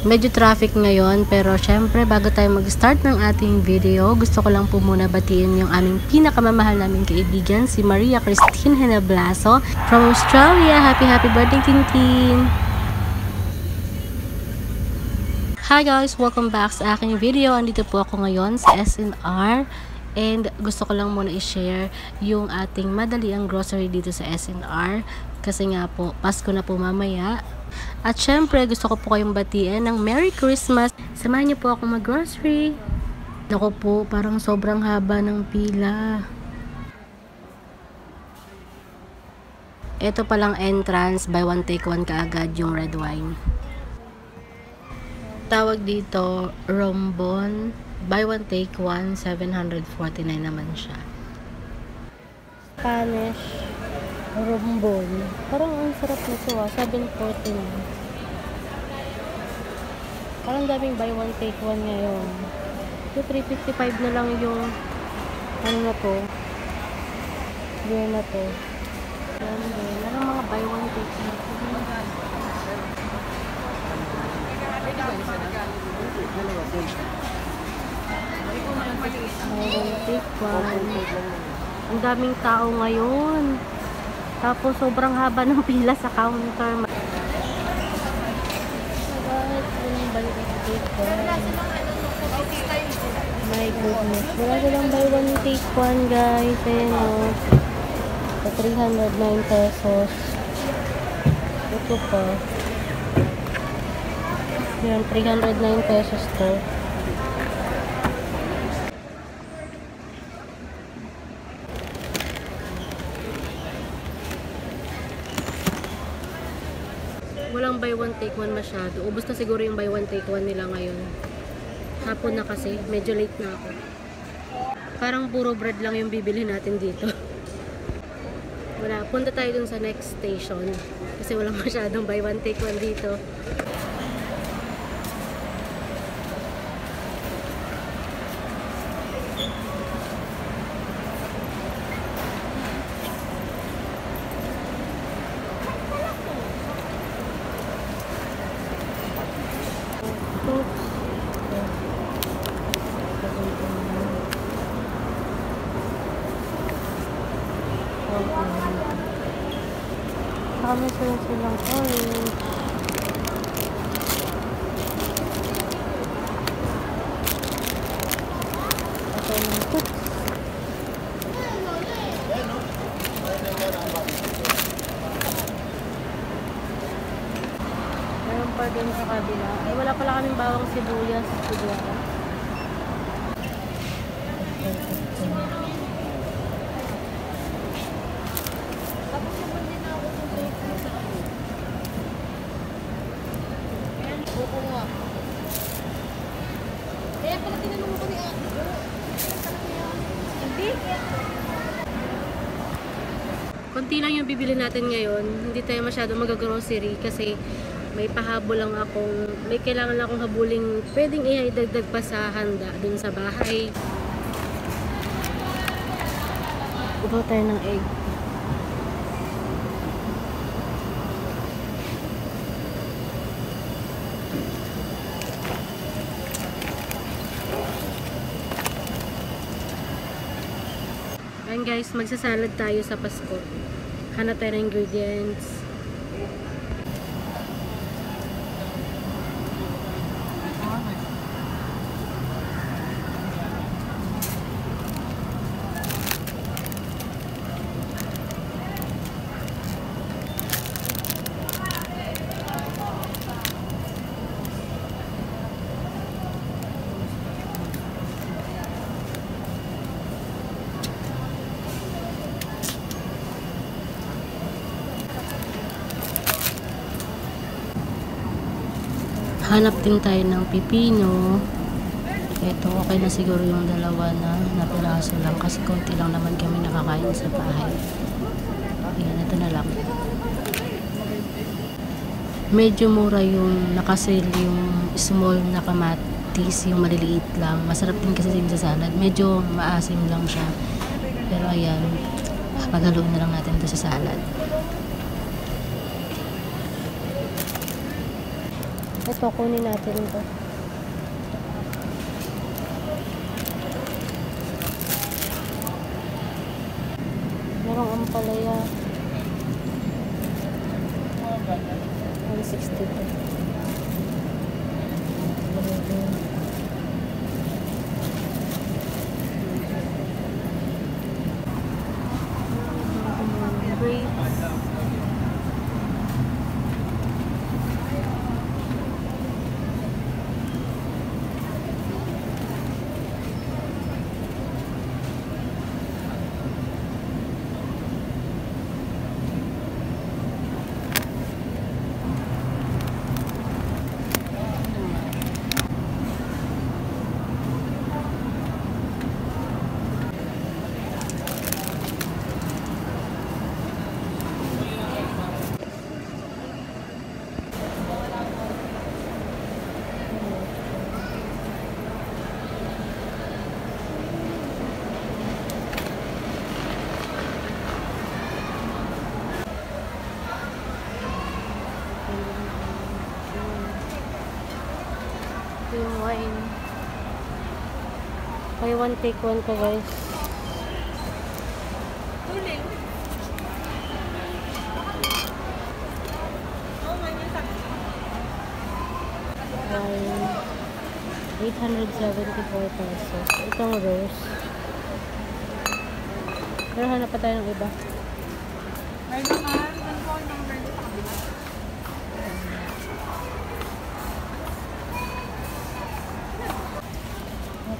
Medyo traffic ngayon, pero syempre bago tayo mag-start ng ating video, gusto ko lang po muna batiin yung aming pinakamamahal naming kaibigan, si Maria Christine Henablaso from Australia. Happy birthday, Tintin! Hi guys! Welcome back sa aking video. Andito po ako ngayon sa SNR. And gusto ko lang muna i-share yung ating madaliang grocery dito sa SNR. Kasi nga po, Pasko na po mamaya. At syempre, gusto ko po kayong batiin ng Merry Christmas. Samahan niyo po ako mag-grocery. Ako po, parang sobrang haba ng pila. Ito palang entrance, buy one take one kaagad yung red wine. Tawag dito, Rombon. Buy one take one, 749 naman siya. Spanish. Rombon. Parang ang sarap nito 749. Parang daming buy one take one ngayon. So 355 na lang yung ano na to. Beer na to. Yan din. Parang mga buy one take one. Buy one take one. Ang daming tao ngayon. Tapos, sobrang haba ng pila sa counter. My goodness. Wala silang buy one take one, guys. Ayan o. Sa 309 pesos. Ito pa. Yan, 309 pesos to. Walang buy one take one masyado. Ubus na siguro yung buy one take one nila ngayon. Hapon na kasi. Medyo late na ako. Parang puro bread lang yung bibili natin dito. Wala. Punta tayo dun sa next station. Kasi walang masyadong buy one take one dito. Kami silang orange. Ito yung cooks. Meron pa din sa kabila. Ay, wala pala kaming bawang sibuyas. Kaya pala tinanong mo ko ni hindi? Konti lang yung bibili natin ngayon. Hindi tayo masyado mag-grocery kasi may pahabol lang akong, may kailangan lang akong habuling pwedeng i-dagdag pa sa handa dun sa bahay. Ibaw tayo ng egg. Ayan guys, magsasalad tayo sa Pasko. Hanap tayo ng ingredients. Hanap din tayo ng pipino. Ito, okay na siguro yung dalawa na piraso lang kasi konti lang naman kami nakakain sa bahay. Ayan, ito na lang. Medyo mura yung nakasale yung small na kamatis, yung maliliit lang. Masarap din kasi sa salad. Medyo maasim lang siya. Pero ayan, paghaluin na lang natin ito sa salad. Ito, kunin natin ito. Merong ampalaya. 162. Yung wine. Buy one, take one to guys. Wine. 874 pesos. Itong rose. Pero hanap pa tayo ng iba. May naman. Ang phone number nito sa kabila.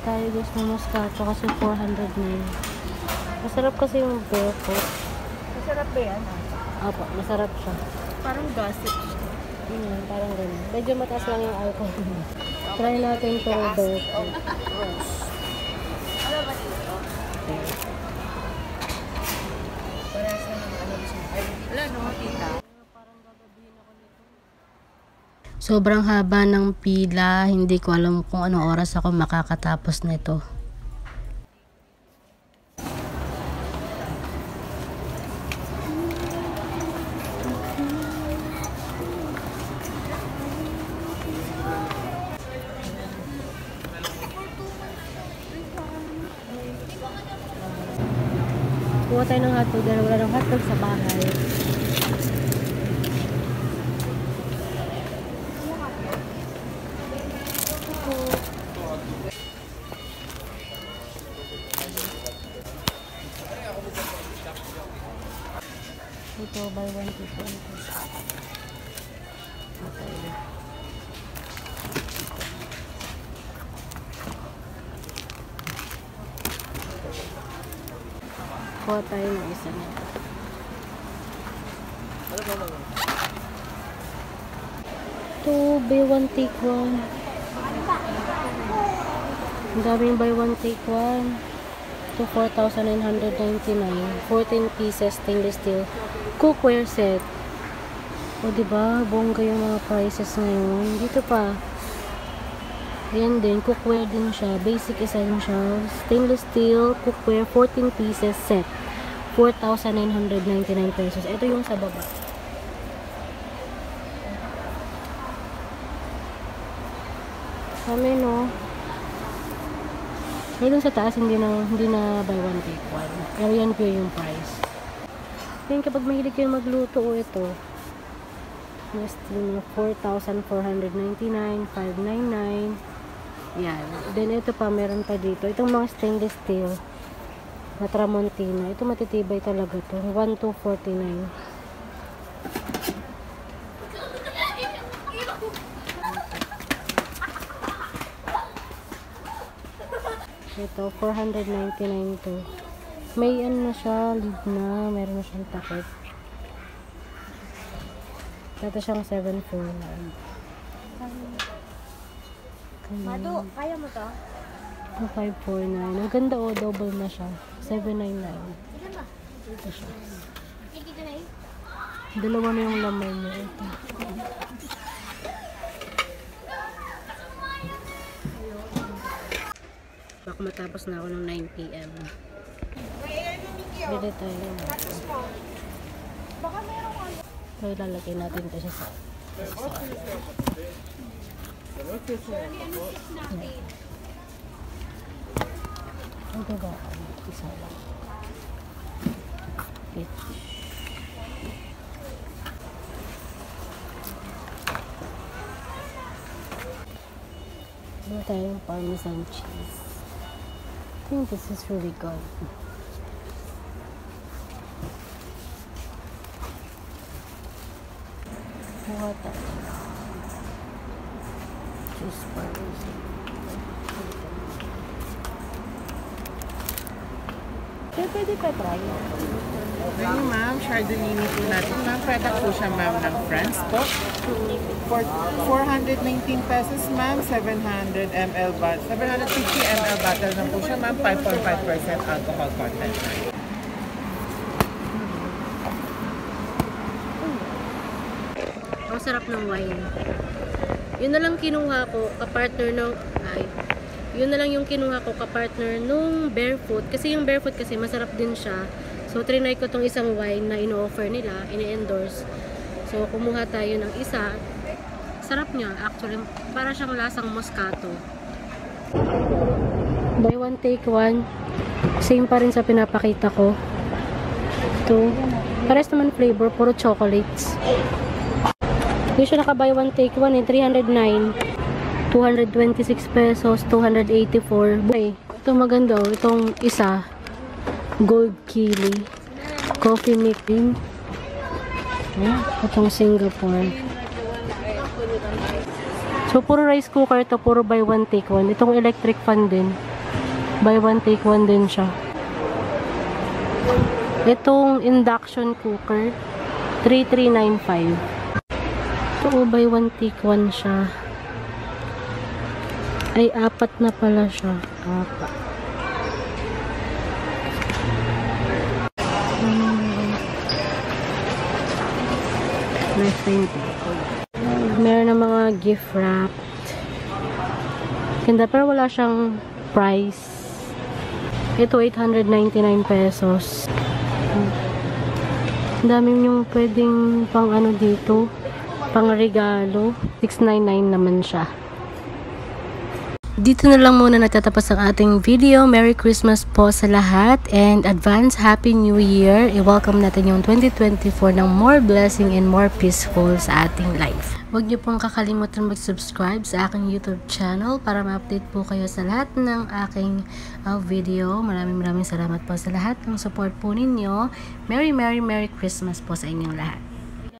Tayo guys ng moscato kasi 409. Masarap kasi yung barefoot. Masarap ba yan? Apo, masarap siya. Parang gossip siya. Parang ganun. Medyo mataas lang yung alcohol. Try natin ito barefoot. Ano ba dito? Parang sa mga ano gusto mo. Wala no, tita. Sobrang haba ng pila. Hindi ko alam kung anong oras ako makakatapos nito. Kuha tayo ng hotdog dahil wala ng hotdog sa bahay. Ito, buy one, take one. Okay. Kuha tayo ng isa niya. Ito, buy one, take one. Ang daming buy one, take one. Ito, 4,999. 14 pieces stainless steel cookware set. O, diba? Bongga yung mga prices ngayon. Dito pa. Ayan din. Cookware din siya. Basic essentials. Stainless steel cookware 14 pieces set. 4,999 pesos. Ito yung sa baba. Kami, no? Ngayon sa taas, hindi na buy one, take one. Pero yan po yung price. Ngayon, kapag mahilig kayo magluto, o ito. Mas 4,499, 599. Yan. Then, ito pa, meron pa dito. Itong mga stainless steel na Tramontina. Ito matitibay talaga to. 1,249. Ito, 499 to. May ano na siya, lid na. Meron na siyang takip. Ito siyang 749. Mado, kaya mo to? 549. Ang ganda o, double na siya. 799. Ito siya. Dalawa na yung laman niya. Ito. Baka matapos na ako ng 9 PM. Bili tayo. Baka meron ka. So, ilalagay natin ito sa Ito ba? Isa lang. Each. Ano tayong Parmesan cheese? I think this is really good. Kuha tayo. Cheese Parmesan. Kaya pwede pa try. Ayun ma'am, Chardonnay po natin. Ma'am, product po siya ma'am ng France po. For 419 pesos ma'am, 700 ml 750 ml bottle na po siya ma'am, 5.5% alcohol content. Ang sarap ng wine. Yun na lang kinuha ko kapartner ng yun na lang yung kinuha ko kapartner nung Barefoot. Kasi yung Barefoot kasi masarap din siya. So trinay ko tong isang wine na ino-offer nila, ini-endorse. So kumuha tayo ng isa. Sarap niya actually, para siyang lasang Moscato. Buy one take one. Same pa rin sa pinapakita ko. Ito. Pares naman flavor, puro chocolates. Yung siya naka buy one take one 309. 226 pesos, 284. Ito maganda oh. Itong isa, Gold Kili. Coffee making. Itong Singapore. So, puro rice cooker ito. Puro buy one take one. Itong electric fan din. Buy one take one din siya. Itong induction cooker, 3395. Ito, buy one take one siya. Ay, apat na pala siya. Apat. Meron na mga gift wrapped. Ganda, pero wala siyang price. Ito, 899 pesos. Ang dami yung pwedeng pang ano dito. Pang regalo. 699 naman siya. Dito na lang muna natatapos ang ating video. Merry Christmas po sa lahat and advance Happy New Year. I-welcome natin yung 2024 ng more blessing and more peaceful sa ating life. Huwag niyo pong kakalimutan mag-subscribe sa aking YouTube channel para ma-update po kayo sa lahat ng aking video. Maraming salamat po sa lahat ng support po ninyo. Merry Christmas po sa inyong lahat.